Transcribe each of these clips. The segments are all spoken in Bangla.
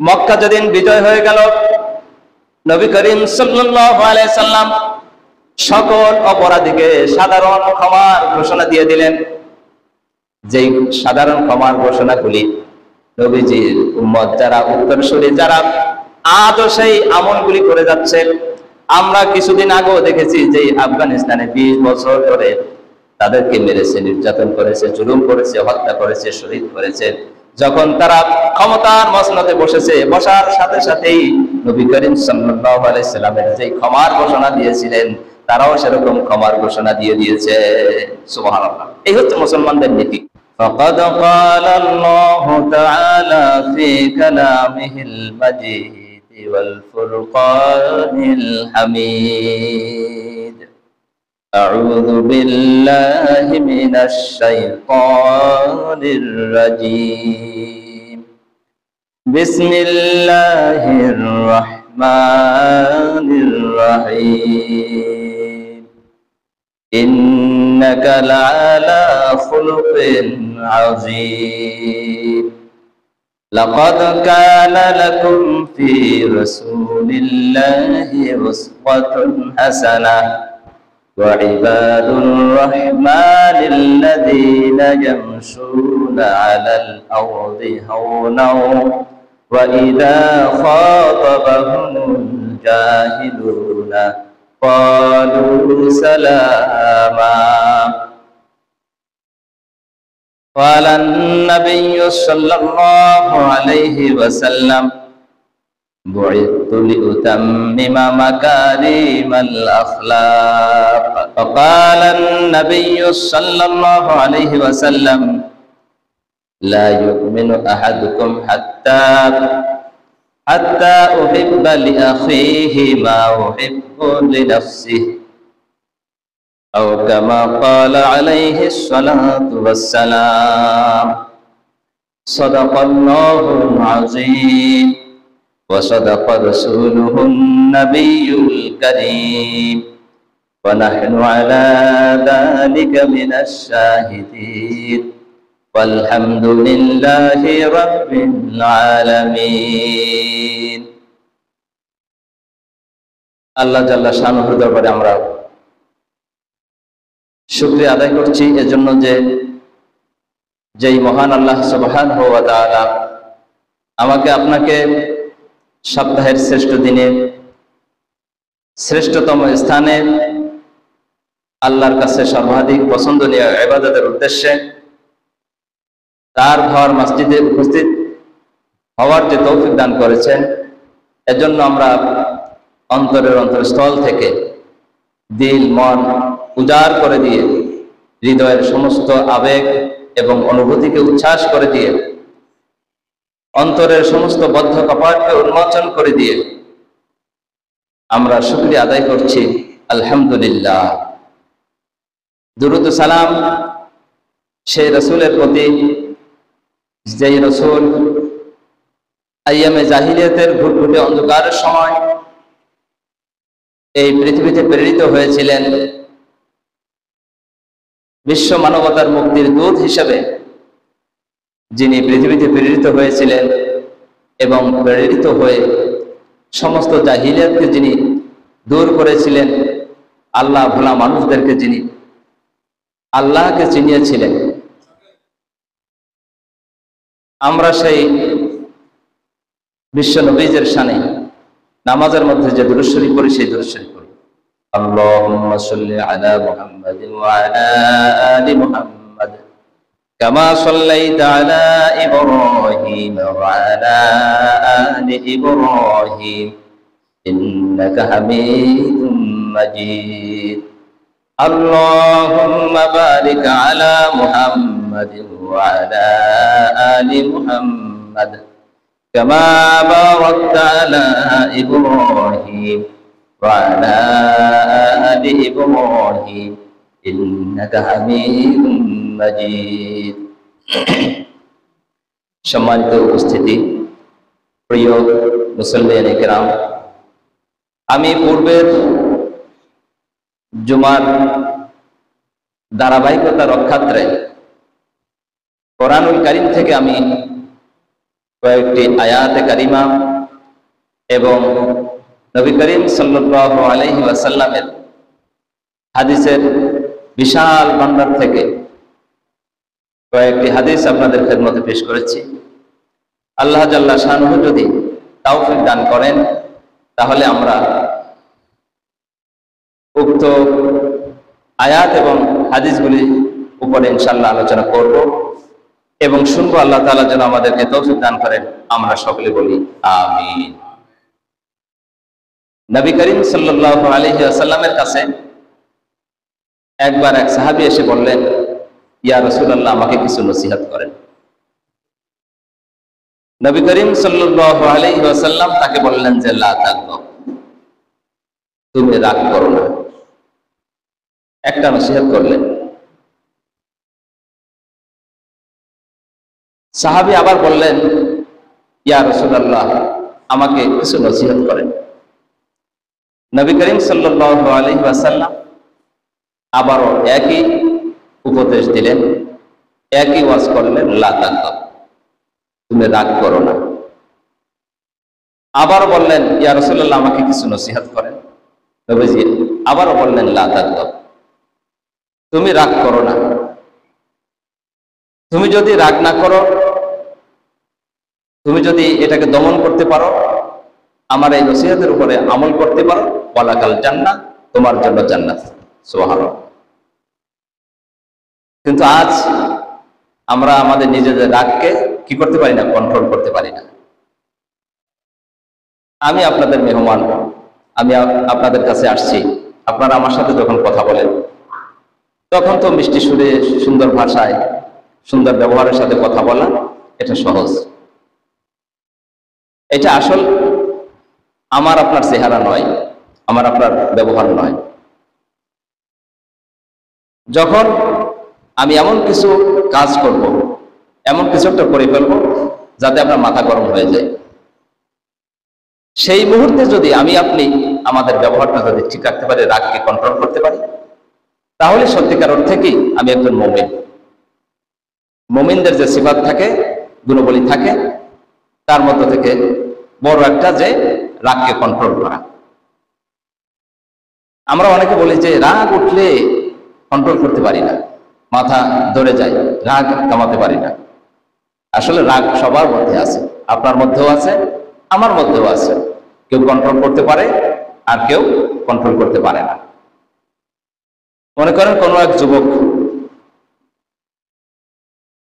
মক্কা যেদিন বিজয় হয়ে গেল, নবী করিম সাল্লাল্লাহু আলাইহি সাল্লাম সকল অপরাধীকে সাধারণ ক্ষমার ঘোষণা দিয়ে দিলেন। যেই সাধারণ ক্ষমার ঘোষণাগুলি নবীজির উম্মত যারা উত্তরসূরি, যারা আজও সেই আমলগুলি করে যাচ্ছে। আমরা কিছুদিন আগেও দেখেছি যে আফগানিস্তানে 20 বছর ধরে তাদেরকে মেরেছে, নির্যাতন করেছে, জুলুম করেছে, হত্যা করেছে, শহীদ করেছে। যখন তারা ক্ষমতার মসনদে বসেছে, বসার সাথে সাথেই নবী করিম সাল্লাল্লাহু আলাইহি সাল্লামের যে ক্ষমার ঘোষণা দিয়েছিলেন, তারাও সেরকম ক্ষমার ঘোষণা দিয়ে দিয়েছে। সুবহানাল্লাহ। এই হচ্ছে মুসলমানদের নীতি। فقد قال الله تعالى في كلامه المجيد والفرقان الحميد. أعوذ بالله من الشيطان الرجيم. بسم الله الرحمن الرحيم. إنك لعلى خلق عظيم. لقد كان لكم في رسول الله أسوة حسنة وعباد الرحمن الذين يمشون على الأرض هونا وإذا خاطبهم الجاهلون قالوا سلاما. قال النبي صلى الله عليه وسلم بعثت لأتمم مكارم الأخلاق. وقال النبي صلى الله عليه وسلم لا يؤمن أحدكم حتى أحب لأخيه ما أحب لنفسه أو كما قال عليه الصلاة والسلام. صدق الله العظيم وصدق رسوله النبي الكريم ونحن على ذلك من الشاهدين والحمد لله رب العالمين. আল্লাহ জাল্লা শানুর দরবারে আমরা শুকরিয়া আদায় করছি এজন্য যে যেই মহান আল্লাহ সুবহানাহু ওয়া তাআলা আমাকে আপনাকে সপ্তাহের শ্রেষ্ঠ দিনে শ্রেষ্ঠতম স্থানে আল্লাহর কাছে সর্বাধিক পছন্দনীয় ইবাদতের উদ্দেশ্যে তার ঘর মসজিদে উপস্থিত হওয়ার যে তৌফিক দান করেছেন, এজন্য আমরা অন্তরের অন্তরস্থল থেকে দিল মন উজাড় করে দিয়ে, হৃদয়ের সমস্ত আবেগ এবং অনুভূতিকে উচ্ছ্বাস করে দিয়ে, অন্তরের সমস্ত বদ্ধ কপাটকে উন্মোচন করে দিয়ে আমরা শুকরিয়া আদায় করছি আলহামদুলিল্লাহ। দুরূদ ও সালাম সেই রাসূলের প্রতি যেই রাসূল আইয়ামে জাহিলিয়াতের ঘুটঘুটে অন্ধকারের সময় এই পৃথিবীতে প্রেরিত হয়েছিলেন বিশ্ব মানবতার মুক্তির দূত হিসেবে, যিনি পৃথিবীতে প্রেরিত হয়েছিলেন এবং প্রেরিত হয়ে সমস্ত জাহিলিয়াতকে যিনি দূর করেছিলেন, আল্লাহ ভোলা মানুষদেরকে যিনি আল্লাহকে চিনিয়েছিলেন। আমরা সেই বিশ্ব নবীজের শানে নামাজের মধ্যে যে দুরূদ শরীফ পড়ি, সেই দুরূদ শরীফ পড়ি। আল্লাহুম্মা সাল্লি আলা মুহাম্মাদিন ওয়া আলা আলি মুহাম্মাদ কামা সাল্লাইতা আলা ইব্রাহিম ওয়া আলা আলি ইব্রাহিম ইন্নাকা হামিদুম মাজিদ। আল্লাহুম্মা বারিক আলা মুহাম্মাদিন ওয়া আলা আলি মুহাম্মাদ কামা বারাকতা আলা ইব্রাহিম ওয়া আলা আলি ইব্রাহিম ইন্নাকা হামিদুম মাজিদ। সম্মানিত উপস্থিতি, প্রিয় মুসলমান কিরাম, আমি পূর্বের জুমার ধারাবাহিকতা রক্ষার্থে কোরআনুল কারীম থেকে আমি কয়েকটি আয়াতে কারিমা এবং নবী করিম সাল্লাল্লাহু আলাইহি ওয়াসাল্লামের হাদিসের বিশাল ভান্ডার থেকে কয়েকটি হাদিস আপনাদের খেদমতে পেশ করেছি। আল্লাহ জাল্লা শানুহু যদি তৌফিক দান করেন তাহলে আমরা উক্ত আয়াত এবং হাদিসগুলি উপরে ইনশাআল্লাহ আলোচনা করব এবং শুনবো। আল্লাহ তাআলা যেন আমাদেরকে তৌফিক দান করেন, আমরা সকলে বলি আমিন। নবী করিম সাল্লাল্লাহু আলাইহি ওয়াসাল্লামের কাছে একবার এক সাহাবী এসে বললেন, ইয়া রাসূলুল্লাহ, আমাকে কিছু নসিহত করেন। নবী করিম সাল্লাল্লাহু আলাইহি ওয়াসাল্লাম তাকে বললেন যে লা তাগদাব, তুমি রাগ করো না। একটা নসিহত করলেন। সাহাবী আবার বললেন, ইয়া রাসূলুল্লাহ, আমাকে কিছু নসিহত করেন। নবী করিম সাল্লাল্লাহু আলাইহি ওয়াসাল্লাম আবারও একই উপদেশ দিলেন, একই ওয়াজ করলেন, লা তাগদাব, তুমি রাগ করো না। আবার বললেন, ইয়া রাসূলুল্লাহ, আমাকে কিছু নসিহত করেন। নবীজি আবারও বললেন, লা তাগদাব, তুমি রাগ করো না। তুমি যদি রাগ না করো, তুমি যদি এটাকে দমন করতে পারো, আমার এই নসিহতের উপরে আমল করতে পারো, ওয়ালাকাল জান্নাহ, তোমার জন্য জান্নাত। সুবহানাল্লাহ। কিন্তু আজ আমরা আমাদের নিজেদের রাগকে কি করতে পারি না, কন্ট্রোল করতে পারি না। আমি আপনাদের মেহমান, আমি আপনাদের কাছে আসছি, আপনারা আমার সাথে যখন কথা বলেন তখন তো মিষ্টি সুরে, সুন্দর ভাষায়, সুন্দর ব্যবহারের সাথে কথা বলা এটা সহজ। এটা আসল আমার আপনার চেহারা নয়, আমার আপনার ব্যবহার নয়। যখন আমি এমন কিছু কাজ করব, এমন কিছু একটা করে ফেলবো যাতে আপনার মাথা গরম হয়ে যায়, সেই মুহূর্তে যদি আমি আপনি আমাদের ব্যবহারটা যদি ঠিক রাখতে পারি, রাগকে কন্ট্রোল করতে পারি, তাহলে সত্যিকার অর্থে কি আমি একজন মুমিন। মুমিনদের যে সিফাত থাকে, গুণবলী থাকে, তার মধ্য থেকে বড় একটা যে রাগকে কন্ট্রোল করা। আমরা অনেকে বলি যে রাগ উঠলে কন্ট্রোল করতে পারি না, মাথা ধরে যায়, রাগ কমাতে পারি না। আসলে রাগ সবার মধ্যে আছে, আপনার মধ্যেও আছে, আমার মধ্যেও আছে। কেউ কন্ট্রোল করতে পারে আর কেউ কন্ট্রোল করতে পারে না। মনে করেন কোনো এক যুবক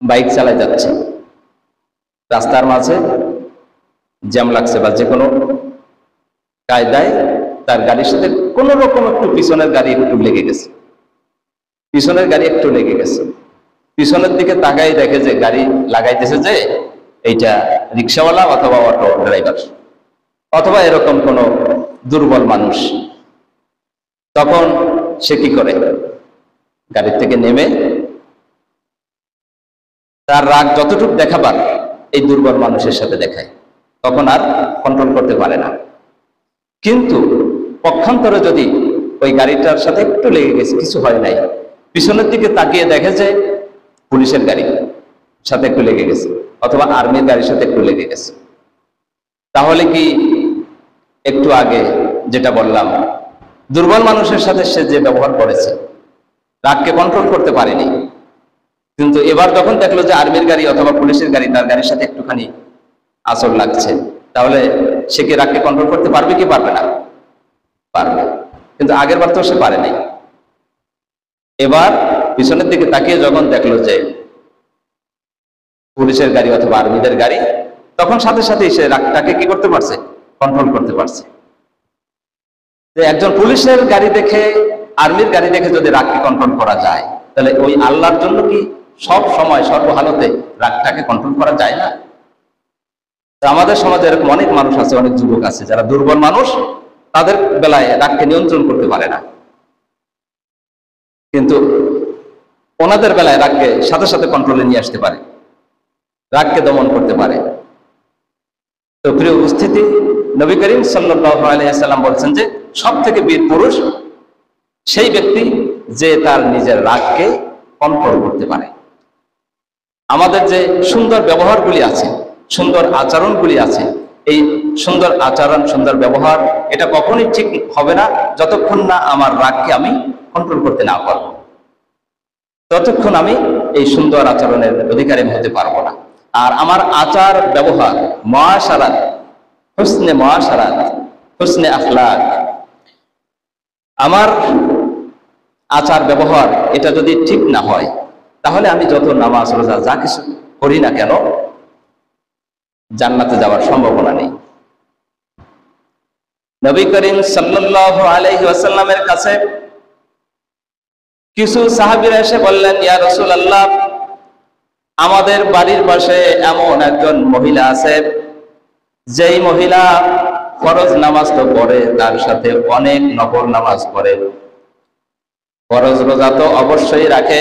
বাইক চালায় যাচ্ছে, রাস্তার মাঝে জ্যাম লাগছে বা যে কোনো কায়দায় তার গাড়ির সাথে কোনো রকম একটু পিছনের গাড়ি একটু লেগে গেছে, পিছনের গাড়ি একটু লেগে গেছে। পিছনের দিকে তাকাই দেখে যে গাড়ি লাগাইতেছে যে এইটা রিক্সাওয়ালা অথবা অটো ড্রাইভার অথবা এরকম কোনো দুর্বল মানুষ। তখন সে কি করে, গাড়ির থেকে নেমে তার রাগ যতটুকু দেখাবার এই দুর্বল মানুষের সাথে দেখায়, তখন আর কন্ট্রোল করতে পারে না। কিন্তু পক্ষান্তরে যদি ওই গাড়িটার সাথে একটু লেগে গেছে, কিছু হয় নাই, পিছনের দিকে তাকিয়ে দেখে যে পুলিশের গাড়ি সাথে একটু লেগে গেছে অথবা আর্মির গাড়ির সাথে একটু লেগে গেছে, তাহলে কি একটু আগে যেটা বললাম, দুর্বল মানুষের সাথে সে যে ব্যবহার করেছে, রাগকে কন্ট্রোল করতে পারেনি। কিন্তু এবার যখন দেখলো যে আর্মির গাড়ি অথবা পুলিশের গাড়ি তার গাড়ির সাথে একটুখানি আঁচড় লাগছে, তাহলে সে কি রাগকে কন্ট্রোল করতে পারবে কি পারবে না? পারবে। কিন্তু আগের বার তো সে পারে নাই। এবার পিছনের দিকে তাকিয়ে যখন দেখলো যে পুলিশের গাড়ি অথবা আর্মিদের গাড়ি, তখন সাথে সাথে সে রাগটাকে কি করতে পারছে, কন্ট্রোল করতে পারছে। যে একজন পুলিশের গাড়ি দেখে, আর্মির গাড়ি দেখে যদি রাগকে কন্ট্রোল করা যায়, তাহলে ওই আল্লাহর জন্য কি সব সময় সর্বহালতে রাগটাকে কন্ট্রোল করা যায় না? আমাদের সমাজে এরকম অনেক মানুষ আছে, অনেক যুবক আছে যারা দুর্বল মানুষ, তাদের বেলায় রাগকে নিয়ন্ত্রণ করতে পারে না, কিন্তু ওনাদের বেলায় রাগকে সাথে সাথে কন্ট্রোলে নিয়ে আসতে পারে, রাগকে দমন করতে পারে। তো প্রিয় উপস্থিতি, নবী করিম সাল্লাল্লাহু আলাইহি সাল্লাম বলছেন যে সব থেকে বীর পুরুষ সেই ব্যক্তি যে তার নিজের রাগকে কন্ট্রোল করতে পারে। আমাদের যে সুন্দর ব্যবহারগুলি আছে, সুন্দর আচরণগুলি আছে, এই সুন্দর আচরণ, সুন্দর ব্যবহার, এটা কখনোই ঠিক হবে না যতক্ষণ না আমার রাগকে আমি কন্ট্রোল করতে না পারবো, ততক্ষণ আমি এই সুন্দর আচরণের অধিকারী হতে পারবো না। আর আমার আচার ব্যবহার, মুআশারাত, হুসনে মুআশারাত, হুসনে আখলাক, আমার আচার ব্যবহার এটা যদি ঠিক না হয়, তাহলে আমি যত নামাজ রোজা যা কিছু করি না কেন, জান্নাতে যাওয়ার সম্ভাবনা নেই। নবী করিম সাল্লাল্লাহু আলাইহি ওয়াসাল্লামের কাছে কিছু সাহাবীরা এসে বললেন, ইয়া রাসূলুল্লাহ, আমাদের বাড়ির পাশে এমন একজন মহিলা আছে, যেই মহিলা ফরজ নামাজ তো পড়ে, তার সাথে অনেক নফল নামাজ পড়ে, ফরজ রোজা তো অবশ্যই রাখে,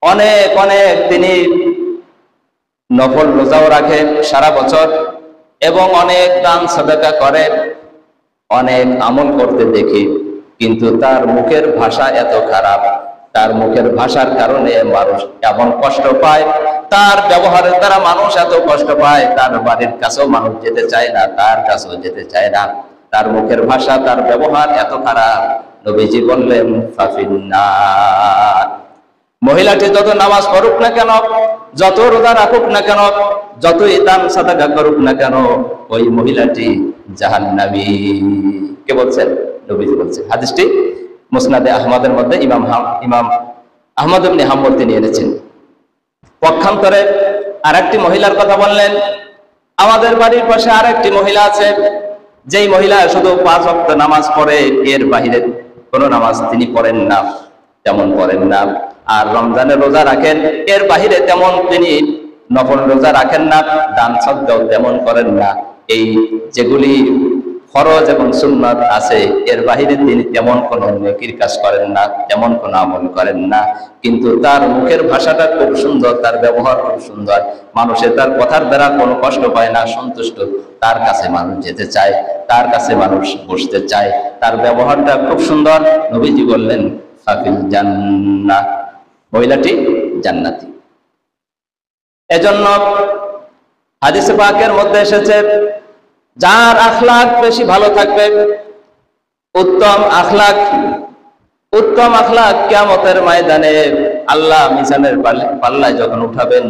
অনেক অনেক তিনি নফল রোজাও রাখে সারা বছর, এবং অনেক দান সাদাকা করে, অনেক আমল করতে দেখি, কিন্তু তার মুখের ভাষা এত খারাপ, তার মুখের ভাষার কারণে মানুষ এমন কষ্ট পায়, তার ব্যবহারের দ্বারা মানুষ এত কষ্ট পায়, তার বাড়ির কাছেও মানুষ যেতে চায় না, তার কাছেও যেতে চায় না, তার মুখের ভাষা, তার ব্যবহার এত খারাপ। নবীজি বললেন, ফাফিন্নার, মহিলাটি যত নামাজ পড়ুক না কেন, যত রোজা রাখুক না কেন, যতই দান সাদাকা করুক না কেন, ওই মহিলাটি জাহান্নামী। কে বলছেন? নবীজি বলছেন। হাদিসটি মুসনাদে আহমদের মধ্যে ইমাম আহমদ ইবনে হাম্বল তিনি এনেছেন। পক্ষান্তরে আরেকটি মহিলার কথা বললেন, আমাদের বাড়ির পাশে আরেকটি মহিলা আছে, যেই মহিলা শুধু 5 ওয়াক্ত নামাজ পড়ে, এর বাহিরে কোনো নামাজ তিনি পড়েন না, তেমন পড়েন না, আর রমজানের রোজা রাখেন, এর বাহিরে তেমন তিনি নফল রোজা রাখেন না, দান সদকাও তেমন করেন না, এই যেগুলি ফরজ এবং সুন্নাত আছে এর বাহিরে তিনি তেমন কোনো নেকির কাজ করেন না, তেমন কোনো আমল করেন না, কিন্তু তার মুখের ভাষাটা খুব সুন্দর, তার ব্যবহার খুব সুন্দর, মানুষের তার কথার দ্বারা কোনো কষ্ট পায় না, সন্তুষ্ট, তার কাছে মানুষ যেতে চায়, তার কাছে মানুষ বসতে চায়, তার ব্যবহারটা খুব সুন্দর। নবীজি বললেন, ফাফিল জান্নাহ, মহিলাটি জান্নাতি। এজন্য হাদিসে পাকের মধ্যে এসেছে, যার আখলাক বেশি ভালো থাকবে, উত্তম আখলাক কিয়ামতের ময়দানে আল্লাহ মিজানের পাল্লায় যখন উঠাবেন,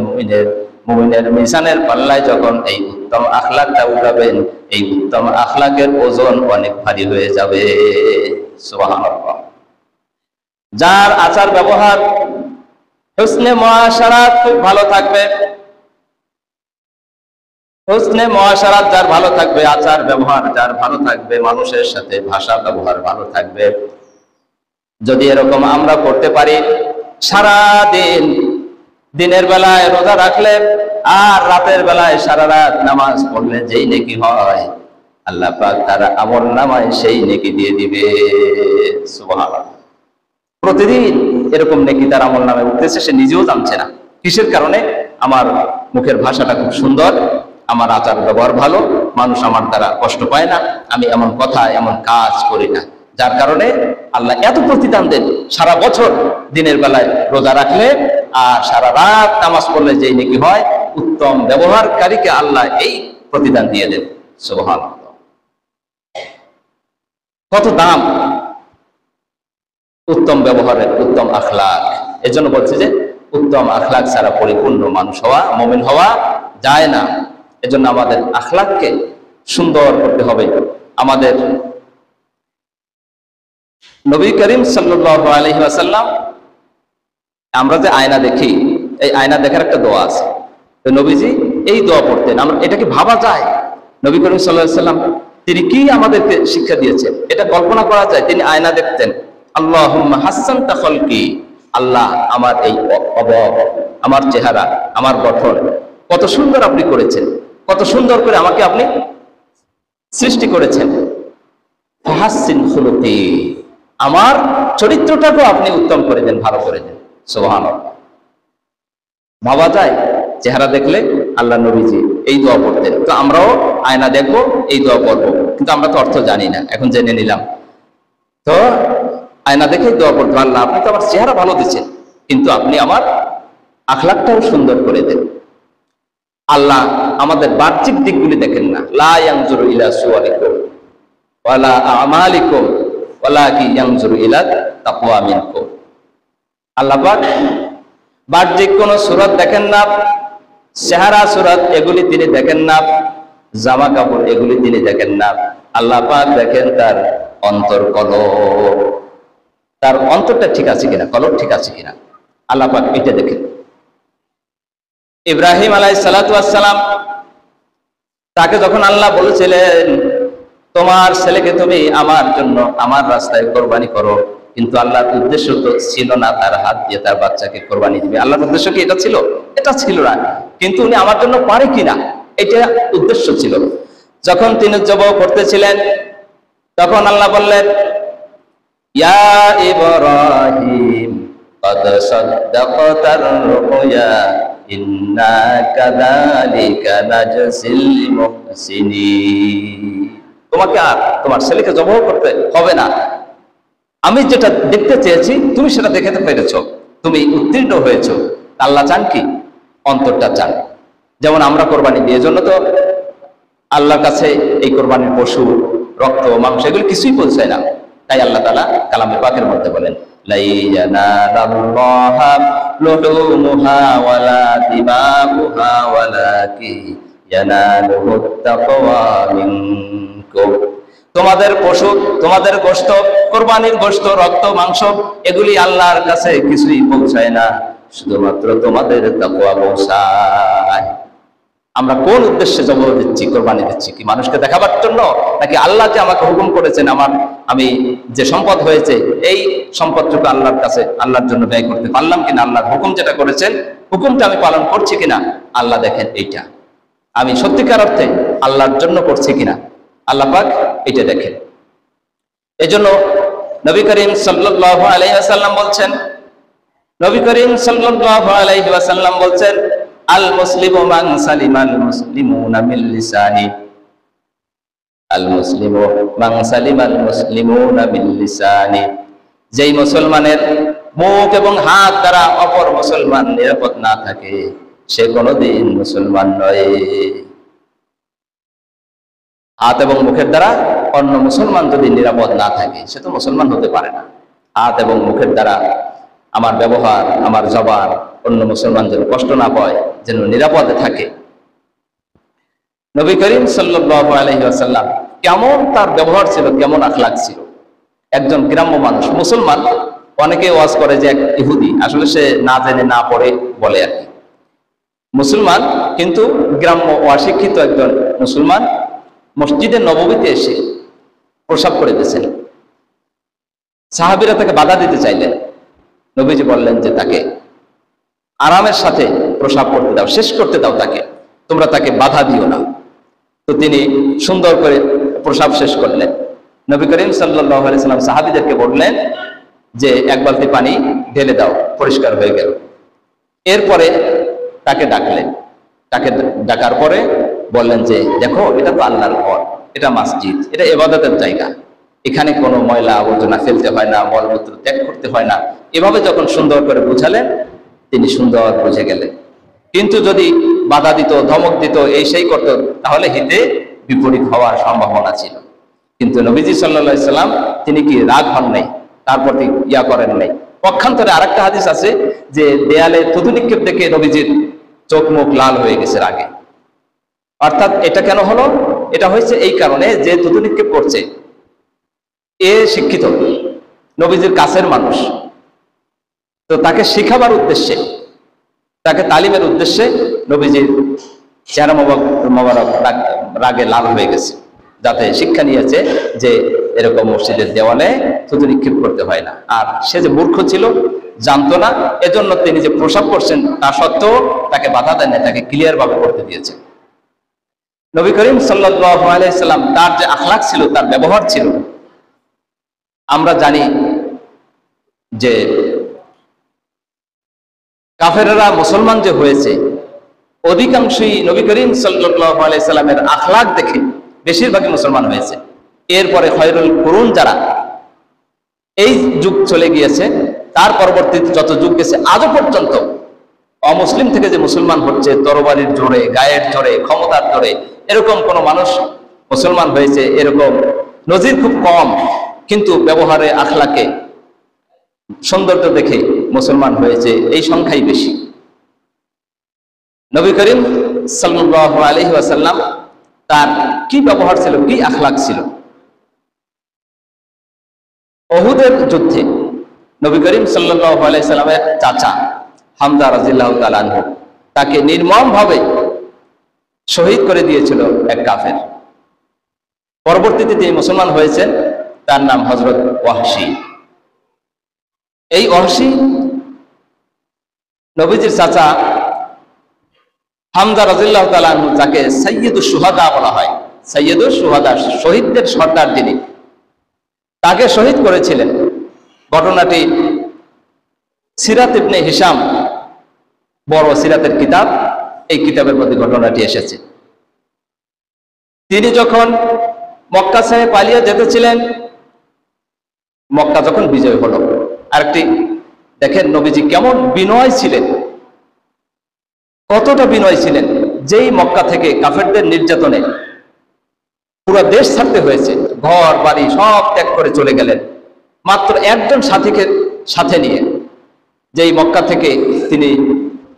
মুমিনের মিজানের পাল্লায় যখন এই উত্তম আখলাকটা উঠাবেন, এই উত্তম আখলাকের ওজন অনেক ভারী হয়ে যাবে। সুবহানাল্লাহ। যার আচার ব্যবহার, হুসনে মুআশারাত খুব ভালো থাকবে, হুসনে মুআশারাত যার ভালো থাকবে, আচার ব্যবহার যার ভালো থাকবে, মানুষের সাথে ভাষা ব্যবহার ভালো থাকবে, যদি এরকম আমরা করতে পারি, সারা দিন, দিনের বেলায় রোজা রাখলে আর রাতের বেলায় সারা রাত নামাজ পড়লে যেই নেকি হয়, আল্লাহ পাক তার আমল নামায় সেই নেকি দিয়ে দিবে। সুবহানাল্লাহ। প্রতিদিন এরকম নেকি তার আমল নামে উঠতেছে, সে নিজেও জানছে না। কিসের কারণে? আমার মুখের ভাষাটা খুব সুন্দর, আমার আচার ব্যবহার ভালো, মানুষ আমার দ্বারা কষ্ট পায় না, আমি এমন কথা এমন কাজ করি না, যার কারণে আল্লাহ এত প্রতিদান দেন। সারা বছর দিনের বেলায় রোজা রাখলে আর সারা রাত নামাজ পড়লে যেই নেকি হয়, উত্তম ব্যবহারকারীকে আল্লাহ এই প্রতিদান দিয়ে দেন। সুবহানাল্লাহ। কত দাম উত্তম ব্যবহারের, উত্তম আখলাক। এজন্য বলছে যে উত্তম আখলাক ছাড়া পরিপূর্ণ মানুষ হওয়া, মুমিন হওয়া যায় না। এজন্য আমাদের আখলাককে সুন্দর করতে হবে। আমাদের নবী করিম সাল্লাল্লাহু আলাইহি ওয়াসাল্লাম, আমরা যে আয়না দেখি, এই আয়না দেখার একটা দোয়া আছে, তো নবীজি এই দোয়া পড়তেন। আমরা এটা কি ভাবা যায়? নবী করিম সাল্লাল্লাহু আলাইহি ওয়াসাল্লাম তিনি কি আমাদেরকে শিক্ষা দিয়েছেন, এটা কল্পনা করা যায়? তিনি আয়না দেখতেন, আল্লাহুম্মা হাসসানতা খালকি, আল্লাহ আমার এই অবয়ব, আমার চেহারা, আমার গঠন কত সুন্দর আপনি করেছেন, কত সুন্দর করে আমাকে আপনি সৃষ্টি করেছেন। ফাহাসসিন খুলুকি, আমার চরিত্রটাকেও আপনি উত্তম করে দেন, ভালো করে দেন। সুবহানাল্লাহ। ভাবা যায়? চেহারা দেখলে আল্লাহ নবীজি এই দোয়া পড়তেন। তো আমরাও আয়না দেখবো, এই দোয়া পড়বো, কিন্তু আমরা তো অর্থ জানি না, এখন জেনে নিলাম। তো আয়না দেখে দোয়া পড়তো, আল্লাহ আপনি তো আমার চেহারা ভালো দিচ্ছেন, কিন্তু আপনি আমার আখলাকটাও সুন্দর করে দেন। আল্লাহ আমাদের বাহ্যিক দিকগুলি দেখেন না। লা ইয়ানজুরু ইলা সুওয়ারিকুম ওয়ালা আমালিকুম ওয়ালাকিন ইয়ানজুরু ইলা তাকওয়া মিনকুম। আল্লাহ পাক বাহ্যিক কোন সূরত দেখেন না, চেহারা সূরত এগুলি তিনি দেখেন না, জামা কাপড় এগুলি তিনি দেখেন না। আল্লাহ পাক দেখেন তার অন্তর কলব, তার অন্তরটা ঠিক আছে কিনা, কলব ঠিক আছে কিনা, আল্লাহ পাক এটা দেখেন। ইব্রাহিম আলাইহিস সালাতু ওয়াস সালাম, তাকে যখন আল্লাহ বলেছিলেন তোমার ছেলেকে তুমি আমার জন্য আমার রাস্তায় কোরবানি করো, কিন্তু আল্লাহর উদ্দেশ্য তো ছিল না তার হাত দিয়ে তার বাচ্চাকে কোরবানি দিবে। আল্লাহর উদ্দেশ্য কি এটা ছিল? এটা ছিল না, কিন্তু উনি আমার জন্য পারে কিনা এটা উদ্দেশ্য ছিল। যখন তিনি জবাব করতেছিলেন তখন আল্লাহ বললেন ইয়া ইব্রাহিম قد صدقت الرؤيا إنا كذلك نجزي المحسنين। তোমাকে আর তোমার ছেলেকে জবাই করতে হবে না, আমি যেটা দেখতে চেয়েছি তুমি সেটা দেখতে পেরেছো, তুমি উত্তীর্ণ হয়েছো। আল্লাহ চান কি? অন্তরটা চান। যেমন আমরা কোরবানি দিই, এজন্য তো আল্লাহর কাছে এই কোরবানির পশু, রক্ত, মাংস এগুলো কিছুই পৌঁছায় না। তাই আল্লাহ তাআলা কালামে পাকের মধ্যে বলেন লা ইয়ানালাল্লাহা লুহুমুহা ওয়ালা দিমাউহা ওয়ালাকিন ইয়ানালুহুত তাকওয়া মিনকুম। তোমাদের পশু, তোমাদের গোশত, কোরবানির গোশত, রক্ত, মাংস এগুলি আল্লাহর কাছে কিছুই পৌঁছায় না, শুধুমাত্র তোমাদের তাকওয়া পৌঁছায়। আমরা কোন উদ্দেশ্যে জবাব দিচ্ছি, কোরবানি দিচ্ছি? কি মানুষকে দেখাবার জন্য, নাকি আল্লাহ যে আমাকে হুকুম করেছেন আমি যে সম্পদ হয়েছে এই সম্পদটুকু আল্লাহর কাছে আল্লাহর জন্য ব্যয় করতে পারলাম কিনা, আল্লাহর হুকুম যেটা করেছেন হুকুমটা আমি পালন করছি কিনা আল্লাহ দেখেন এইটা, আমি সত্যিকার অর্থে আল্লাহর জন্য করছি কিনা আল্লাহ পাক এটা দেখেন। এজন্য নবী করিম সাল্লাল্লাহু আলাইহি ওয়াসাল্লাম বলছেন, নবী করিম সাল্লাল্লাহু আলাইহি ওয়াসাল্লাম বলছেন আল মুসলিমু মান সালিমাল মুসলিমুনা মিন লিসানি, আল মুসলিমু মান সালিমাল মুসলিমুনা মিন লিসানি। যেই মুসলমানের মুখ এবং হাত দ্বারা অপর মুসলমান নিরাপদ না থাকে সে কোনোদিন মুসলমান নয়। হাত এবং মুখের দ্বারা অন্য মুসলমান যদি নিরাপদ না থাকে সে তো মুসলমান হতে পারে না। হাত এবং মুখের দ্বারা আমার ব্যবহার, আমার জবান অন্য মুসলমান যেন কষ্ট না পায়, যেন নিরাপদে থাকে। নবী করিম সাল্লাল্লাহু আলাইহি ওয়াসাল্লাম কেমন তার ব্যবহার ছিল, কেমন আখলাক ছিল। একজন গ্রাম্য মানুষ, মুসলমান, অনেকে ওয়াজ করে যে এক ইহুদি, আসলে সে না জেনে না পড়ে বলে আর কি। মুসলমান কিন্তু গ্রাম্য অশিক্ষিত একজন মুসলমান মসজিদে নববীতে এসে প্রসাব করে দিয়েছেন। সাহাবীরা তাকে বাধা দিতে চাইলেন, নবীজি বললেন যে তাকে আরামের সাথে প্রসাব করতে দাও, শেষ করতে দাও তাকে, তোমরা তাকে বাধা দিও না। তো তিনি সুন্দর করে প্রসাব শেষ করলেন। নবী করিম সাল্লাল্লাহু আলাইহি সাল্লাম সাহাবীদেরকে বললেন যে এক বালতি পানি ঢেলে দাও, পরিষ্কার হয়ে গেল। এরপরে তাকে ডাকলেন, তাকে ডাকার পরে বললেন যে দেখো এটা তো আল্লাহর ঘর, এটা মসজিদ, এটা ইবাদতের জায়গা, এখানে কোনো ময়লা আবর্জনা ফেলতে হয় না, মলমূত্র ত্যাগ করতে হয় না। এভাবে যখন সুন্দর করে বুঝালেন তিনি সুন্দর বুঝে গেলেন। কিন্তু যদি বাধা দিত, ধমক দিত, এই সেই করত, তাহলে হিতে বিপরীত হওয়ার সম্ভাবনা ছিল। কিন্তু নবীজি সাল্লাল্লাহু আলাইহি সাল্লাম তিনি কি রাগ হন নাই, তার প্রতি ইয়া করেন নাই। পক্ষান্তরে আরেকটা হাদিস আছে যে দেয়ালে থুতু নিক্ষেপ দেখে নবীজির চোখ মুখ লাল হয়ে গেছে রাগে। অর্থাৎ এটা কেন হলো? এটা হয়েছে এই কারণে যে থুতু নিক্ষেপ করছে এ শিক্ষিত, নবীজির কাছের মানুষ, তো তাকে শিখাবার উদ্দেশ্যে, তাকে তালিমের উদ্দেশ্যে নবীজির চেহারা মোবারক রাগে লাল হয়ে গেছে, যাতে শিক্ষা নিয়েছে যে এরকম মসজিদের দেওয়ালে থুতু নিক্ষেপ করতে হয় না। আর সে যে মূর্খ ছিল, জানতো না, এজন্য তিনি যে প্রসাব করছেন তা সত্ত্বেও তাকে বাধা দেন না, তাকে ক্লিয়ার ভাবে করতে দিয়েছে। নবী করিম সাল্লাল্লাহু আলাইহি সাল্লাম তার যে আখলাক ছিল, তার ব্যবহার ছিল, আমরা জানি যে কাফেররা মুসলমান যে হয়েছে অধিকাংশই নবী করিম সাল্লাল্লাহু আলাইহি সাল্লামের আখলাক দেখে বেশিরভাগই মুসলমান হয়েছে। এরপরে খয়রুল কুরুন যারা, এই যুগ চলে গিয়েছে, তার পরবর্তী যত যুগ গেছে আজও পর্যন্ত অমুসলিম থেকে যে মুসলমান হচ্ছে তরবারির জোরে, গায়ের জোরে, ক্ষমতার জোরে, এরকম কোন মানুষ মুসলমান হয়েছে এরকম নজির খুব কম। কিন্তু ব্যবহারে, আখলাকে, সৌন্দর্য দেখে মুসলমান হয়েছে এই সংখ্যাই বেশি। নবী করিম সাল্লাল্লাহু আলাইহি ওয়াসাল্লাম তার কি ব্যবহার ছিল, কি আখলাক ছিল। উহুদের যুদ্ধে নবী করিম সাল্লাল্লাহু আলাইহি ওয়াসাল্লামের চাচা হামজা রাদিয়াল্লাহু তাআলা আনহু তাকে নির্মমভাবে শহীদ করে দিয়েছিল এক কাফের। পরবর্তীতে তিনি মুসলমান হয়েছেন, তার নাম হযরত ওয়াহশী। এই ওয়াহশী নবীজির চাচা হামজা রাদিয়াল্লাহু তাআলা আনহু, যাকে সাইয়্যিদুশ শুহাদা বলা হয়, সাইয়্যিদুশ শুহাদা, শহীদদের সর্দার যিনি, তাকে শহীদ করেছিলেন। ঘটনাটি সিরাত ইবনে হিশাম, বড় সিরাতের কিতাব, এই কিতাবের মধ্যে ঘটনাটি এসেছে। তিনি যখন মক্কা ছেড়ে পালিয়ে যেতেছিলেন, মক্কা যখন বিজয় হলো, আরেকটি দেখেন নবীজি কেমন বিনয় ছিলেন, কতটা বিনয় ছিলেন। যেই মক্কা থেকে কাফেরদের নির্যাতনে পুরো দেশ ছাড়তে হয়েছে, ঘর বাড়ি সব ত্যাগ করে চলে গেলেন মাত্র একজন সাথীকে সাথে নিয়ে। যেই মক্কা থেকে তিনি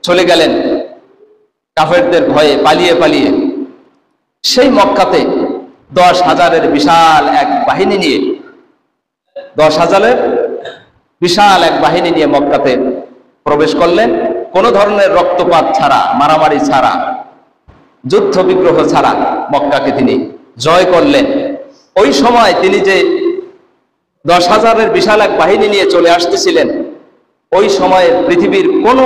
চলে গেলেন কাফেরদের ভয়ে পালিয়ে পালিয়ে, সেই মক্কাতে 10,000-এর বিশাল এক বাহিনী নিয়ে, 10,000-এর বিশাল এক বাহিনী নিয়ে মক্কাতে প্রবেশ করলেন। কোনো ধরনের রক্তপাত ছাড়া, মারামারি ছাড়া, যুদ্ধ বিগ্রহ ছাড়া মক্কাকে তিনি জয় করলেন। ওই সময় তিনি যে 10,000-এর বিশাল এক বাহিনী নিয়ে চলে আসতেছিলেন, ওই সময়ে পৃথিবীর কোনো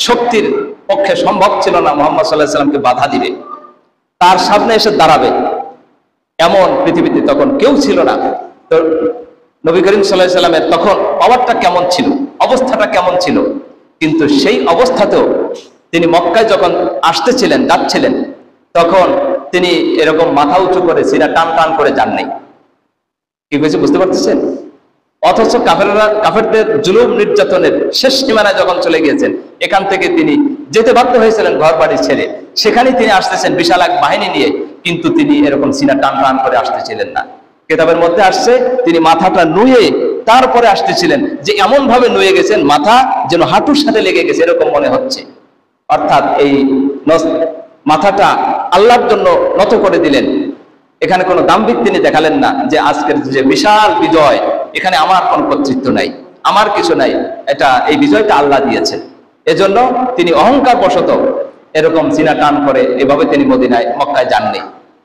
শক্তির পক্ষে সম্ভব ছিল না মুহাম্মদ সাল্লাল্লাহু আলাইহি ওয়াসাল্লামকে বাধা দিবে, তার সামনে এসে দাঁড়াবে, এমন পৃথিবীতে তখন কেউ ছিল না। তো নবী করিম সাল্লাল্লাহু আলাইহি ওয়াসাল্লামের তখন পাওয়ারটা কেমন ছিল, অবস্থাটা কেমন ছিল। কিন্তু সেই অবস্থাতেও তিনি মক্কায় যখন আসতেছিলেন, যাচ্ছিলেন, তখন তিনি এরকম মাথা উঁচু করে, সিনা টান টান করে যাননি। কি হয়েছে বুঝতে পারতেছেন? অথচ কাফেরদের জুলুম নির্যাতনের শেষ সীমানায় যখন চলে গিয়েছেন, এখান থেকে তিনি যেতে বাধ্য হয়েছিলেন ঘর বাড়ি ছেড়ে, সেখানেই তিনি আসতেছেন বিশাল এক বাহিনী নিয়ে, কিন্তু তিনি এরকম সিনা টান টান করে আসতেছিলেন না। কিতাবের মধ্যে আসছে তিনি মাথাটা নুয়ে তারপরে আসতেছিলেন, যে এমন ভাবে নুয়ে গেছেন মাথা যেন হাঁটুর সাথে লেগে গেছে, এরকম মনে হচ্ছে। অর্থাৎ এই মাথাটা আল্লাহর জন্য নত করে দিলেন। এখানে কোনো দাম্ভিক তিনি দেখালেন না যে আজকের যে বিশাল বিজয়, এখানে আমার কোনো কর্তৃত্ব নাই, আমার কিছু নাই, এই বিজয়টা আল্লাহ দিয়েছেন। এজন্য তিনি অহংকার বশত এরকম সিনা টান করে এভাবে তিনি মক্কায় যাননি।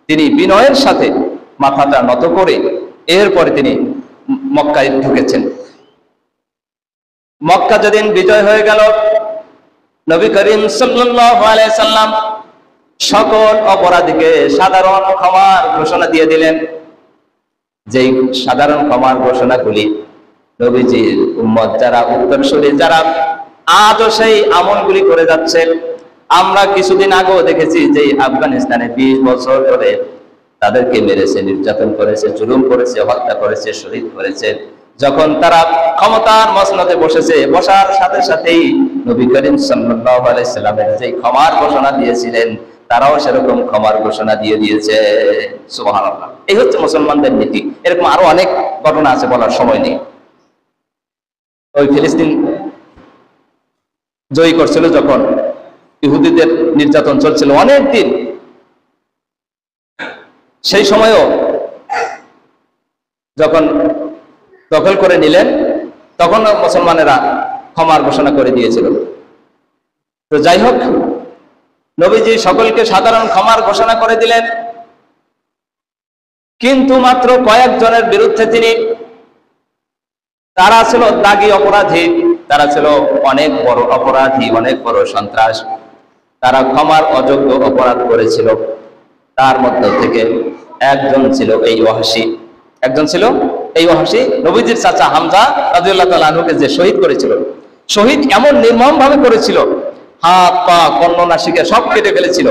তিনি বিনয়ের সাথে মাথাটা নত করে এরপরে তিনি মক্কায় ঢুকেছেন। মক্কা যেদিন বিজয় হয়ে গেল, নবী করিম সাল্লাল্লাহু আলাইহি সাল্লাম সকল অপরাধীকে সাধারণ ক্ষমার ঘোষণা দিয়ে দিলেন। যেই সাধারণ ক্ষমার ঘোষণাগুলি নবীজির উম্মত যারা, উত্তরসূরি যারা আজও সেই আমলগুলি করে যাচ্ছে। আমরা কিছুদিন আগেও দেখেছি যে আফগানিস্তানে 20 বছর ধরে তাদেরকে মেরেছে, নির্যাতন করেছে, জুলুম করেছে, হত্যা করেছে, শহীদ করেছে। যখন তারা ক্ষমতার মসনদে বসেছে, বসার সাথে সাথেই নবী করিম সাল্লাল্লাহু আলাইহি সাল্লামের যে ক্ষমার ঘোষণা দিয়েছিলেন, তারাও সেরকম ক্ষমার ঘোষণা দিয়ে দিয়েছে। সুবহানাল্লাহ। এই হচ্ছে মুসলমানদের নীতি। এরকম আরো অনেক ঘটনা আছে, বলার সময় নেই। ওই ফিলিস্তিন জয়ী করছিল যখন, ইহুদিদের নির্যাতন চলছিল অনেক দিন, সেই সময়ও যখন দখল করে নিলেন, তখন মুসলমানেরা ক্ষমার ঘোষণা করে দিয়েছিল। তো যাই হোক, নবীজি সকলকে সাধারণ ক্ষমার ঘোষণা করে দিলেন, কিন্তু মাত্র কয়েকজনের বিরুদ্ধে তারা ছিল দাগী অপরাধী, তারা ছিল অনেক বড় অপরাধী, অনেক বড় সন্ত্রাস, তারা ক্ষমার অযোগ্য অপরাধ করেছিল। তার মধ্যে থেকে একজন ছিল এই ওয়াহশী। নবীজির চাচা হামজা রাদিয়াল্লাহু তাআলা আনহুকে যে শহীদ করেছিল, শহীদ এমন নির্মম ভাবে করেছিল, হাত পা কর্ণনাসিকা সব কেটে ফেলেছিল।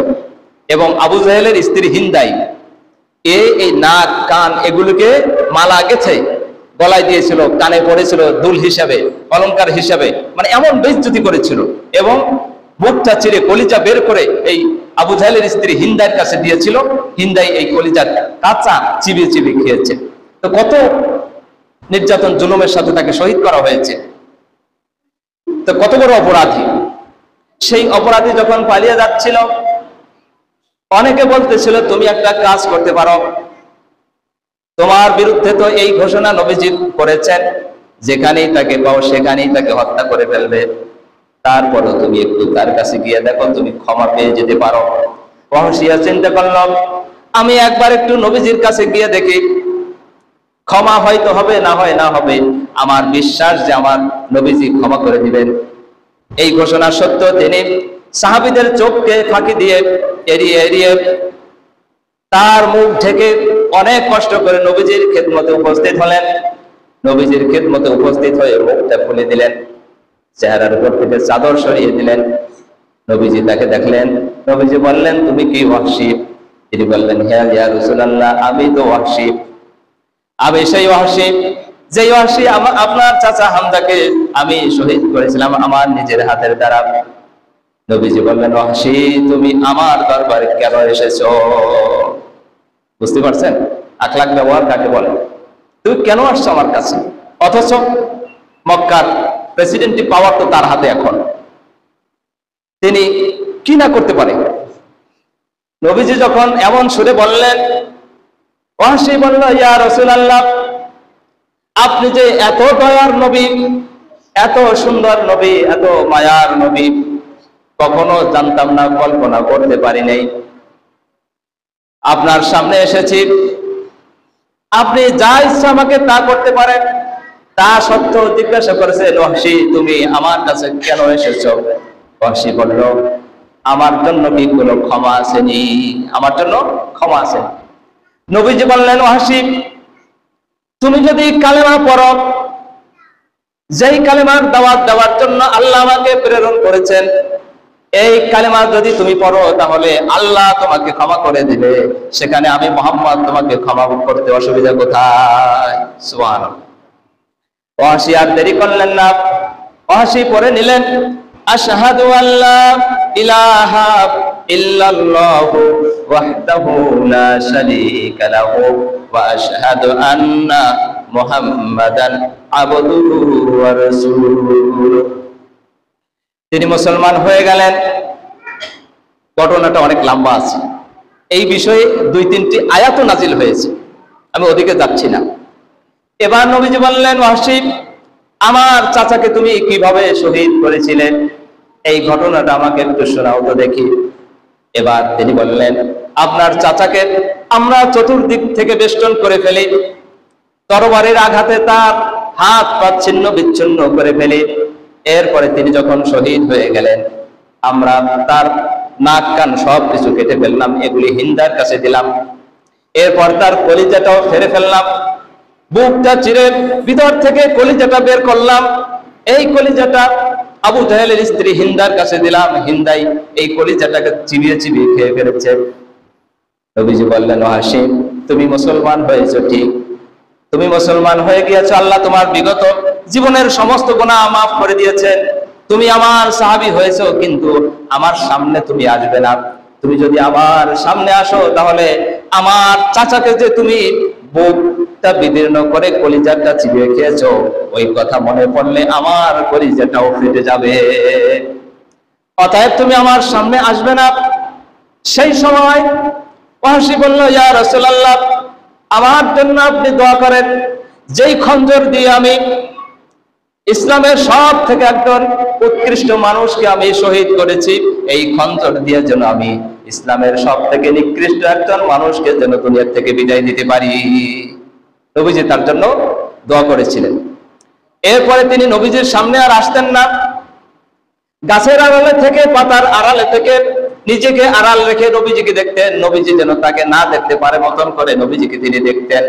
এবং আবু জাহেলের স্ত্রী হিন্দাই এই নাক কান এগুলোকে মালা গেছে গলায় দিয়েছিল, কানে পড়েছিল দুল হিসাবে, অলংকার হিসাবে, মানে এমন বেইজ্জতি করেছিল। এবং বুকটা চিরে কলিজা বের করে এই আবু জাহেলের স্ত্রী হিন্দার কাছে দিয়েছিল। হিন্দাই এই কলিজা কাঁচা চিবিয়ে চিবিয়ে খেয়েছে। তো কত নির্যাতন জুলুমের সাথে তাকে শহীদ করা হয়েছে। তো কত বড় অপরাধী। সেই অপরাধী যখন পালিয়ে যাচ্ছিল, অনেকে বলতেছিল তুমি একটা কাজ করতে পারো, তোমার বিরুদ্ধে তো এই ঘোষণা নবীজি করেছেন, যেখানেই তাকে পাও সেখানেই তাকে হত্যা করে ফেলবে, তারপরও তুমি একটু তার কাছে গিয়ে দেখো, তুমি ক্ষমা পেয়ে যেতে পারো। ওয়াহশিয়া চিন্তা করলাম, আমি একবার একটু নবীজির কাছে গিয়ে দেখি, ক্ষমা হয়তো হবে, না হয় না হবে, আমার বিশ্বাস যে আমার নবীজি ক্ষমা করে দিবেন। এই ঘোষণা সত্য তিনি সাহাবীদের চোখকে ফাঁকি দিয়ে এড়িয়ে এড়িয়ে তার মুখ ঢেকে অনেক কষ্ট করে নবীজির খেদমতে উপস্থিত হলেন। নবীজির খেদমতে উপস্থিত হয়ে মুখটা খুলে দিলেন, চেহারার উপর থেকে চাদর সরিয়ে দিলেন। নবীজি তাকে দেখলেন। নবীজি বললেন, তুমি কি ওয়াহশী? তিনি বললেন, হ্যাঁ ইয়া রাসূলুল্লাহ, আমি তো ওয়াহশী, আমি সেই ওয়াহশী যে ওয়াহশী আপনার চাচা হামজাকে আমি শহীদ করেছিলাম আমার নিজের হাতের দ্বারা। নবীজি বললেন, ওয়াহশী, তুমি আমার দরবারে কেন এসেছো? বুঝতে পারছেন আখলাক ব্যবহার কাকে বলে? তুমি কেন আসছো আমার কাছে? অথচ মক্কার প্রেসিডেন্টি পাওয়ার তো তার হাতে এখন, তিনি কি না করতে পারে। নবীজি যখন এমন সুরে বললেন, ওয়াহশী বলল, ইয়া রাসূলুল্লাহ, আপনি যে এত দয়ার নবী, এত সুন্দর নবী, এত মায়ার নবী, কখনো জানতাম না, কল্পনা করতে পারি নাই। আপনার সামনে এসেছি, আপনি যা ইচ্ছা আমাকে তা করতে পারেন। তা সত্ত্বেও জিজ্ঞাসা করেছে, ওয়াহশী, তুমি আমার কাছে কেন এসেছো? ওয়াহশী বলল, আমার জন্য কি কোনো ক্ষমা আসেনি? আমার জন্য ক্ষমা আছে। নবীজি বললেন, ওয়াহশী, তুমি যদি কালেমা পড়ো, যেই কালেমার দাওয়াত দেওয়ার জন্য আল্লাহ আমাকে প্রেরণ করেছেন, এই কালেমা যদি তুমি পড়ো, তাহলে আল্লাহ তোমাকে ক্ষমা করে দিবে। সেখানে আমি মুহাম্মদ তোমাকে ক্ষমা করতে অসুবিধা কোথায়? সুবহানাল্লাহ। ওয়াহশী আর দেরি করলেন না, ওয়াহশী পড়ে নিলেন, আশহাদু আল্লা ইলাহা ইল্লাল্লাহু ওয়াহদাহু লা শারীকা লাহু ওয়া আশহাদু আন্না মুহাম্মাদান আবদুহু ওয়া রাসূলুহু। তিনি মুসলমান হয়ে গেলেন। ঘটনাটা অনেক লম্বা আছে, এই বিষয়ে 2-3টি আয়াত নাজিল হয়েছে, আমি ওদিকে যাচ্ছি না। এবার নবীজি বললেন, ওয়াহশী, আমার চাচাকে তুমি কিভাবে শহীদ করেছিলে, এই ঘটনাটা আমাকে একটু শোনাও তো দেখি। এবার তিনি বললেন, আপনার চাচাকে আমরা চতুর্দিক থেকে বেষ্টন করে ফেলি, তরবারির আঘাতে তার হাত পা ছিন্ন বিচ্ছিন্ন করে ফেলি। এরপরে তিনি যখন শহীদ হয়ে গেলেন, আমরা তার নাক কান সব কিছু কেটে ফেললাম, এগুলি হিন্দার কাছে দিলাম। এরপর তার কলিজাটাও ফেরে ফেললাম, বুকটা চিরে ভিতর থেকে কলিজাটা বের করলাম। এই কলিজাটা আবু জাহেলের স্ত্রী হিন্দার কাছে দিলাম, হিন্দাই এই কলিজাটাকে চিবিয়ে চিবিয়ে খেয়ে ফেলেছে। নবীজি বললেন, ওয়াহশী, তুমি মুসলমান হয়েছো ঠিক, তুমি মুসলমান হয়ে গিয়েছো, আল্লাহ তোমার বিগত জীবনের সমস্ত গুনাহ মাফ করে দিয়েছেন। তুমি আমার সাহাবী হয়েছো, কিন্তু আমার সামনে তুমি আসবে না। তুমি যদি আমার সামনে আসো, তাহলে আমার চাচাকে যে তুমি বুকটা বিদীর্ণ করে কলিজাটা চিবিয়ে খেয়েছো, ওই কথা মনে পড়লে আমার কলিজাটাও ফেটে যাবে। অতএব তুমি আমার সামনে আসবে না। সেই সময় ওয়াহশী বলল, ইয়া রাসূলুল্লাহ, আমার জন্য আপনি দোয়া করেন, যেই খঞ্জর দিয়ে আমি ইসলামের সব থেকে একজন উৎকৃষ্ট মানুষকে আমি শহীদ করেছি, এই খঞ্জর দিয়ে যেন আমি ইসলামের সব থেকে নিকৃষ্ট একজন মানুষকে যেন দুনিয়া থেকে বিদায় দিতে পারি। নবীজি তার জন্য দোয়া করেছিলেন। এরপরে তিনি নবীজির সামনে আর আসতেন না, গাছের আড়ালে থেকে, পাতার আড়ালে থেকে নিজেকে আড়াল রেখে নবীজিকে দেখতেন। নবীজি যেন তাকে না দেখতে পারে মতন করে নবীজিকে তিনি দেখতেন।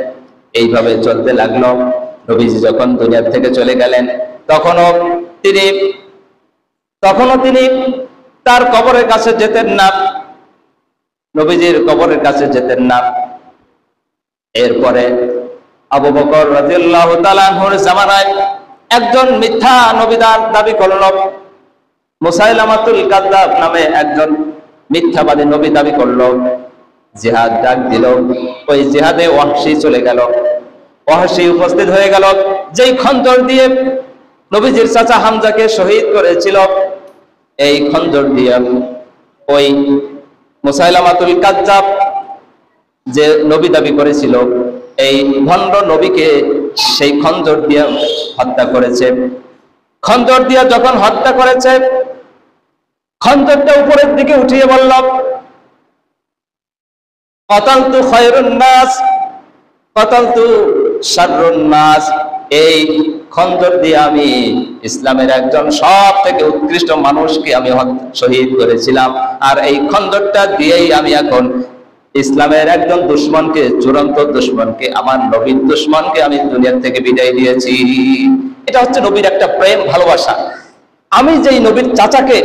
এইভাবে চলতে লাগলো। নবীজি যখন দুনিয়া থেকে চলে গেলেন, তখনও তিনি তার কবরের কাছে যেতেন না, নবীজির কবরের কাছে যেতেন না। এরপরে আবু বকর রাদিয়াল্লাহু তাআলা আনহুর জামানায় একজন মিথ্যা নবীদার দাবি করল। মুসাইলামাতুল কাযযাব নামে একজন মিথ্যাবাদী নবী দাবি করলো, জিহাদ ডাক দিল। ওই জিহাদে ওয়াহশী চলে গেল। ওয়াহশী উপস্থিত হয়ে গেল, যেই খঞ্জর দিয়ে নবীজির চাচা হামজাকে শহীদ করেছিল, এই খঞ্জর দিয়ে ওই মুসাইলামাতুল কাযযাব যে নবী দাবি করেছিল, এই ভণ্ড নবীকে সেই খঞ্জর দিয়ে হত্যা করেছে। খঞ্জর দিয়ে যখন হত্যা করেছে, খঞ্জরটা উপরের দিকে উঠিয়ে বলল, কতালতু খায়রুন নাস কতালতু শাররুন নাস, এই খঞ্জর দিয়ে আমি ইসলামের একজন সব থেকে উৎকৃষ্ট মানুষকে আমি শহীদ করেছিলাম, আর এই খঞ্জরটা দিয়েই আমি এখন ইসলামের একজন দুশমনকে, চূড়ান্ত দুশমনকে, আমার নবীর দুশমনকে আমি দুনিয়া থেকে বিদায় দিয়েছি। এটা হচ্ছে নবীর একটা প্রেম, ভালোবাসা। আমি যেই নবীর চাচাকে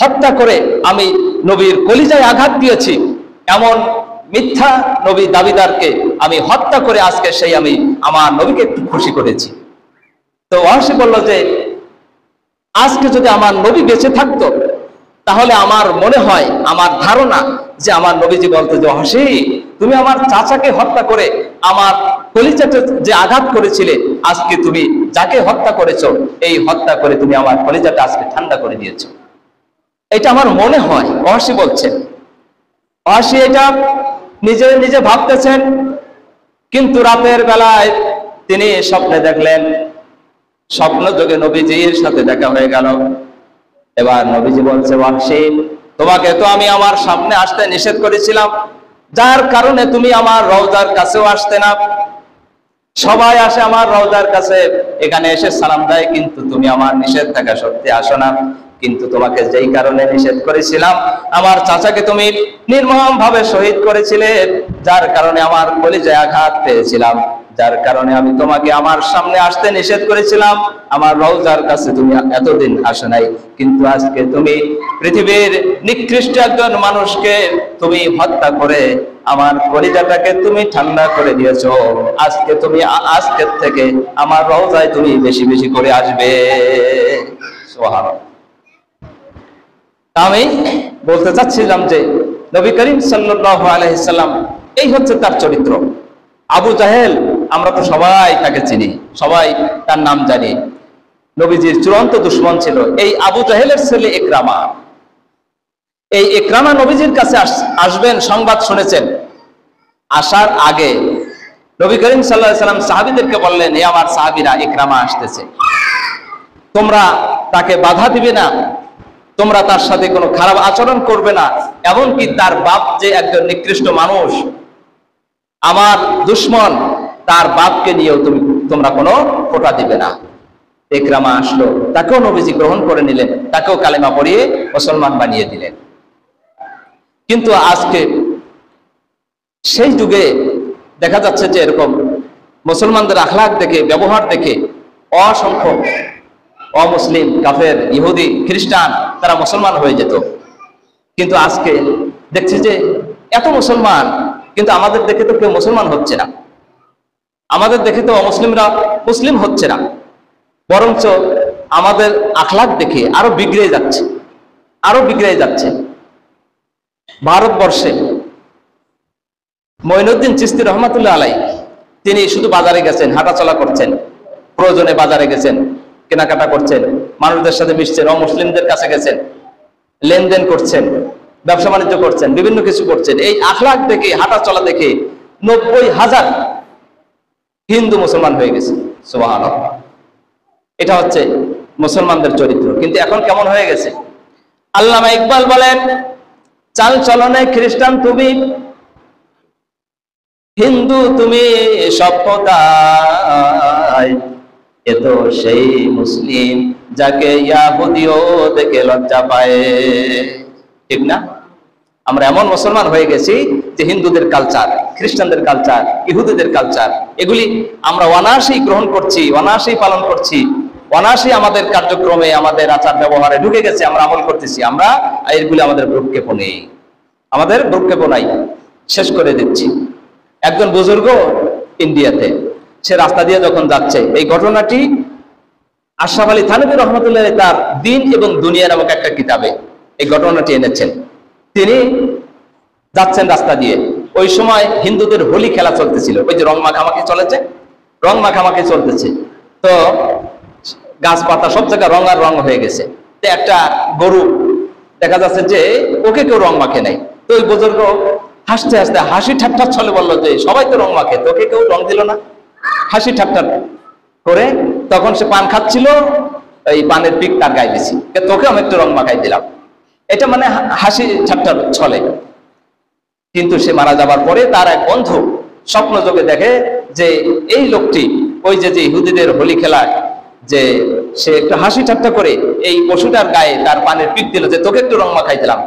হত্যা করে আমি নবীর কলিজায় আঘাত দিয়েছি, এমন মিথ্যা নবী দাবিদারকে আমি হত্যা করে আজকে সেই আমি আমার নবীকে একটু খুশি করেছি। তো ওয়াহশী বলল যে আজকে যদি আমার নবী বেঁচে থাকতো, তাহলে আমার মনে হয়, আমার ধারণা যে আমার নবীজি বলতো যে, ওয়াহশী, তুমি আমার চাচাকে হত্যা করে আমার কলিজাতে যে আঘাত করেছিলে, আজকে তুমি যাকে হত্যা করেছো, এই হত্যা করে তুমি আমার কলিজাটা আজকে ঠান্ডা করে দিয়েছো। এটা আমার মনে হয়, ওয়াহশী বলছেন। ওয়াহশী এটা নিজে নিজে ভাবতেছেন, কিন্তু রাতের বেলায় তিনি স্বপ্নে দেখলেন, স্বপ্ন যোগে নবীজির সাথে দেখা হয়ে গেল। এবার নবীজি বলছে, ওয়াহশী, তোমাকে তো আমি আমার সামনে আসতে নিষেধ করেছিলাম, যার কারণে তুমি আমার রওজার কাছেও আসতে না। সবাই আসে আমার রওজার কাছে, এখানে এসে সালাম দেয়, কিন্তু তুমি আমার নিষেধ থাকা সত্ত্বে আসো না। কিন্তু তোমাকে যেই কারণে নিষেধ করেছিলাম, আমার চাচাকে তুমি নির্মম ভাবে শহীদ করেছিলে, যার কারণে আমার কলিজায় আঘাত পেয়েছিলাম, যার কারণে আমি তোমাকে আমার সামনে আসতে নিষেধ করেছিলাম, আমার রওজার কাছে তুমি এতদিন আসো নাই। কিন্তু আজকে তুমি পৃথিবীর নিকৃষ্ট একজন মানুষকে তুমি হত্যা করে আমার কলিজাটাকে তুমি ঠান্ডা করে দিয়েছো। আজকে তুমি আজকের থেকে আমার রওজায় তুমি বেশি বেশি করে আসবে। সুবহানাল্লাহ। আমি বলতে চাচ্ছিলাম যে নবী করিম সাল্লাল্লাহু আলাইহি সাল্লাম, এই হচ্ছে তার চরিত্র। আবু জাহেল, আমরা তো সবাই তাকে চিনি, সবাই তার নাম জানি, নবীজির চূড়ান্ত দুশমন ছিল। এই আবু জাহেলের ছেলে ইকরামা, এই ইকরামা নবীজির কাছে আসবেন সংবাদ শুনেছেন। আসার আগে নবী করিম সাল্লাল্লাহু আলাইহি সাল্লাম সাহাবীদেরকে বললেন, হে আমার সাহাবীরা, ইকরামা আসতেছে, তোমরা তাকে বাধা দিবে না, তোমরা তার সাথে কোনো খারাপ আচরণ করবে না, এমনকি তার বাপ যে একজন নিকৃষ্ট মানুষ, আমার দুশমন, তার বাপকে নিয়েও তোমরা কোনো ফোঁটা দিবে না। ইকরামা আসলো, তাকেও নবীজি গ্রহণ করে নিলেন, তাকেও কালেমা পড়িয়ে মুসলমান বানিয়ে দিলেন। কিন্তু আজকে সেই যুগে দেখা যাচ্ছে যে এরকম মুসলমানদের আখলাক দেখে, ব্যবহার দেখে অসংখ্য অমুসলিম, কাফের, ইহুদি, খ্রিস্টান তারা মুসলমান হয়ে যেত। কিন্তু আজকে দেখছি যে এত মুসলমান, কিন্তু আমাদের দেখে তো কেউ মুসলমান হচ্ছে না, আমাদের দেখে তো অমুসলিমরা মুসলিম হচ্ছে না, বরঞ্চ আমাদের আখলাক দেখে আরো বিগড়ে যাচ্ছে, আরো বিগড়ে যাচ্ছে। ভারতবর্ষে মঈনুদ্দিন চিশতি রহমাতুল্লাহ আলাইহি, তিনি শুধু বাজারে গেছেন, হাঁটাচলা করছেন, প্রয়োজনে বাজারে গেছেন, কেনাকাটা করছেন, মানুষদের সাথে মিশছেন, অমুসলিমদের কাছে গেছেন, লেনদেন করছেন, ব্যবসা বাণিজ্য করছেন, বিভিন্ন কিছু করছেন। এই আখলাক দেখে, হাঁটা চলা দেখে 90,000 হিন্দু মুসলমান হয়ে গেছে। সুবহানাল্লাহ। এটা হচ্ছে মুসলমানদের চরিত্র। কিন্তু এখন কেমন হয়ে গেছে? আল্লামা ইকবাল বলেন, চাল চলনে খ্রিস্টান তুমি, হিন্দু তুমি সভ্যতায়, এ তো সেই মুসলিম যাকে ইয়াহুদিও দেখে লজ্জা পায়। ঠিক না? আমরা এমন মুসলমান হয়ে গেছি যে হিন্দুদের কালচার, খ্রিস্টানদের কালচার, ইহুদিদের কালচার, এগুলি আমরা অনায়াসেই গ্রহণ করছি, অনায়াসেই পালন করছি, অনায়াসেই আমাদের কার্যক্রমে, আমাদের আচার ব্যবহারে ঢুকে গেছে, আমরা আমল করতেছি। আমরা এগুলি আমাদের ভ্রুক্ষেপ নেই, আমাদের ভ্রুক্ষেপ নাই, শেষ করে দিচ্ছি। একজন বুজুর্গ ইন্ডিয়াতে, সে রাস্তা দিয়ে যখন যাচ্ছে, এই ঘটনাটি আশরাফ আলী থানভী রহমতুল্লাহ তার দিন এবং দুনিয়া নামক একটা কিতাবে এই ঘটনাটি এনেছেন। তিনি যাচ্ছেন রাস্তা দিয়ে, ওই সময় হিন্দুদের হোলি খেলা চলতেছিল, ওই যে রং মাখামাখি চলেছে, রং মাখামাখি চলতেছে। তো গাছপাতা সব জায়গায় রং আর রং হয়ে গেছে। তো একটা গরু দেখা যাচ্ছে যে ওকে কেউ রং মাখে নাই। তো ওই বুজুর্গ হাসতে হাসতে হাসি ঠাট্টা ছলে বললো যে সবাই তো রং মাখে, তোকে কেউ রং দিল না। হাসি ঠাট্টা করে তখন সে পান খাচ্ছিল, এই পানের পিক তার গায়ে দিছি, তোকে আমি একটু রং মাখাই দিলাম। এটা মানে হাসি ঠাট্টার ছলে। কিন্তু সে মারা যাবার পরে তার এক বন্ধু স্বপ্ন যোগে দেখে যে এই লোকটি ওই যে ইহুদিদের হোলি খেলায় যে সে একটু হাসি ঠাট্টা করে এই পশুটার গায়ে তার পানের পিক দিল, যে তোকে একটু রং মাখাই দিলাম,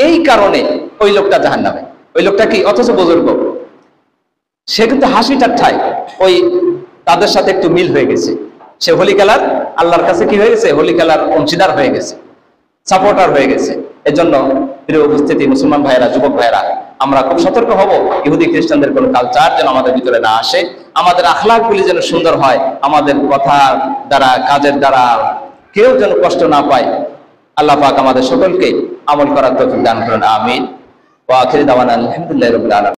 এই কারণে ওই লোকটা জাহান্নামে। ওই লোকটা কি অথচ বুজুর্গ, সে কিন্তু হাসি ঠাট্টায় ওই তাদের সাথে একটু মিল হয়ে গেছে। সে হোলি খেলার আল্লাহর কাছে কি হয়ে গেছে, হোলি খেলার অংশীদার হয়ে গেছে, সাপোর্টার হয়ে গেছে। এজন্য প্রিয় উপস্থিতি মুসলমান ভাইয়েরা, যুবক ভাইয়েরা, আমরা খুব সতর্ক হব ইহুদি খ্রিস্টানদের কোন কালচার যেন আমাদের ভিতরে না আসে। আমাদের আখলাকগুলি যেন সুন্দর হয়, আমাদের কথার দ্বারা কাজের দ্বারা কেউ যেন কষ্ট না পায়। আল্লাহ পাক আমাদের সকলকে আমল করার তৌফিক দান করেন, আমিন। ওয়া আখিরু দাওয়ানা আলহামদুলিল্লাহি রাব্বিল আলামিন।